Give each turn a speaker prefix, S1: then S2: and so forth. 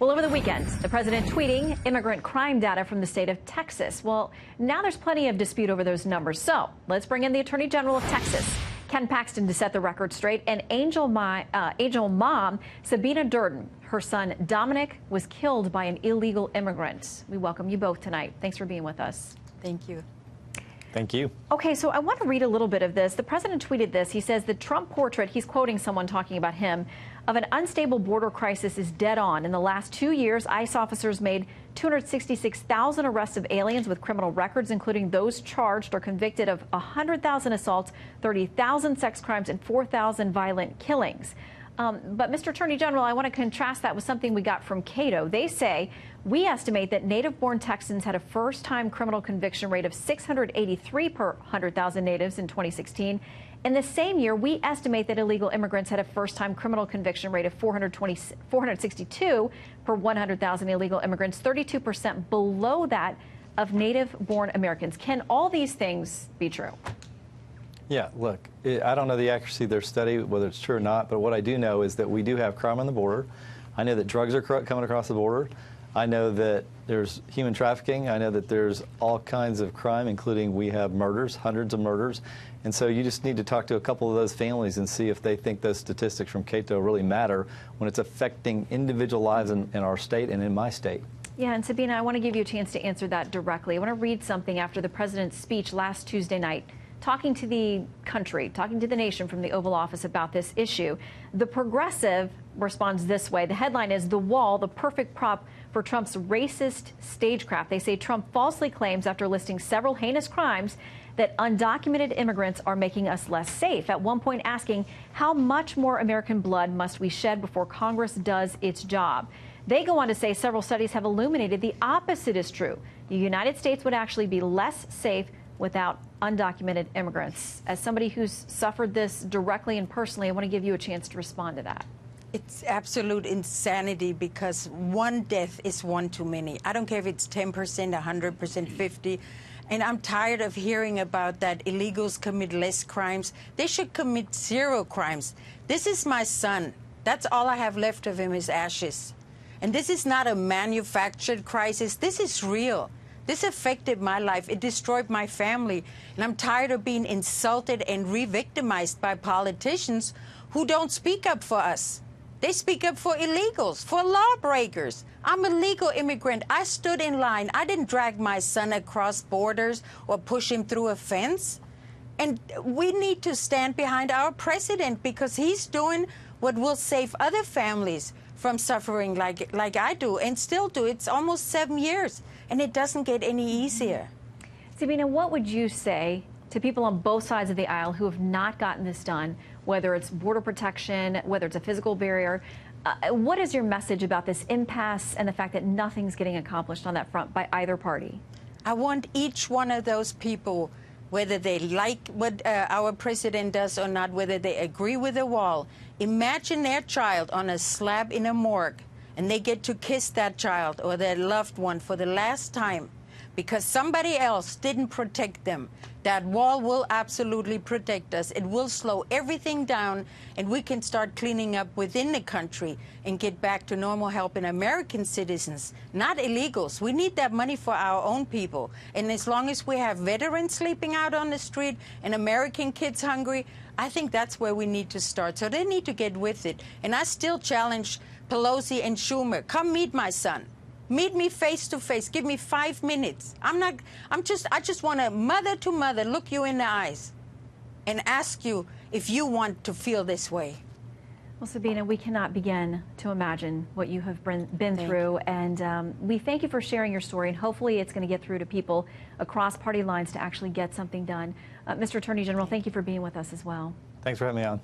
S1: Well, over the weekend, the president tweeting immigrant crime data from the state of Texas. Well, now there's plenty of dispute over those numbers. So let's bring in the Attorney General of Texas, Ken Paxton, to set the record straight. And Angel mom, Sabine Durden, her son Dominic, was killed by an illegal immigrant. We welcome you both tonight. Thanks for being with us.
S2: Thank you.
S3: Thank you.
S1: Okay, so I want to read a little bit of this. The president tweeted this. He says the Trump portrait, he's quoting someone talking about him, of an unstable border crisis is dead on. In the last 2 years, ICE officers made 266,000 arrests of aliens with criminal records, including those charged or convicted of 100,000 assaults, 30,000 sex crimes, and 4,000 violent killings. But, Mr. Attorney General, I want to contrast that with something we got from Cato. They say, we estimate that native-born Texans had a first-time criminal conviction rate of 683 per 100,000 natives in 2016. In the same year, we estimate that illegal immigrants had a first-time criminal conviction rate of 462 per 100,000 illegal immigrants, 32% below that of native-born Americans. Can all these things be true?
S3: Yeah, look, I don't know the accuracy of their study, whether it's true or not, but what I do know is that we do have crime on the border. I know that drugs are coming across the border. I know that there's human trafficking. I know that there's all kinds of crime, including we have murders, hundreds of murders. And so you just need to talk to a couple of those families and see if they think those statistics from Cato really matter when it's affecting individual lives in our state and in my state.
S1: Yeah, and Sabine, I want to give you a chance to answer that directly. I want to read something after the president's speech last Tuesday night, talking to the country, talking to the nation from the Oval Office about this issue. The Progressive responds this way. The headline is "The Wall, the perfect prop for Trump's racist stagecraft." They say Trump falsely claims, after listing several heinous crimes, that undocumented immigrants are making us less safe, at one point asking, how much more American blood must we shed before Congress does its job? They go on to say several studies have illuminated the opposite is true. The United States would actually be less safe without undocumented immigrants. As somebody who's suffered this directly and personally, I want to give you a chance to respond to that.
S2: It's absolute insanity, because one death is one too many. I don't care if it's 10%, 100%, 50%. And I'm tired of hearing about that illegals commit less crimes. They should commit zero crimes. This is my son. That's all I have left of him is ashes. And this is not a manufactured crisis. This is real. This affected my life. It destroyed my family. And I'm tired of being insulted and re-victimized by politicians who don't speak up for us. They speak up for illegals, for lawbreakers. I'm a legal immigrant. I stood in line. I didn't drag my son across borders or push him through a fence. And we need to stand behind our president, because he's doing what will save other families from suffering like I do and still do. It's almost 7 years, and it doesn't get any easier.
S1: Sabine, what would you say to people on both sides of the aisle who have not gotten this done, whether it's border protection, whether it's a physical barrier? What is your message about this impasse and the fact that nothing's getting accomplished on that front by either party?
S2: I want each one of those people, whether they like what our president does or not, whether they agree with the wall, imagine their child on a slab in a morgue, and they get to kiss that child or their loved one for the last time because somebody else didn't protect them. That wall will absolutely protect us. It will slow everything down, and we can start cleaning up within the country and get back to normal helping American citizens, not illegals. We need that money for our own people. And as long as we have veterans sleeping out on the street and American kids hungry, I think that's where we need to start. So they need to get with it. And I still challenge Pelosi and Schumer, come meet my son. Meet me face to face. Give me 5 minutes. I just want to mother to mother look you in the eyes and ask you if you want to feel this way.
S1: Well, Sabine, we cannot begin to imagine what you have been through. And we thank you for sharing your story. And hopefully it's going to get through to people across party lines to actually get something done. Mr. Attorney General, thank you for being with us as well.
S3: Thanks for having me on.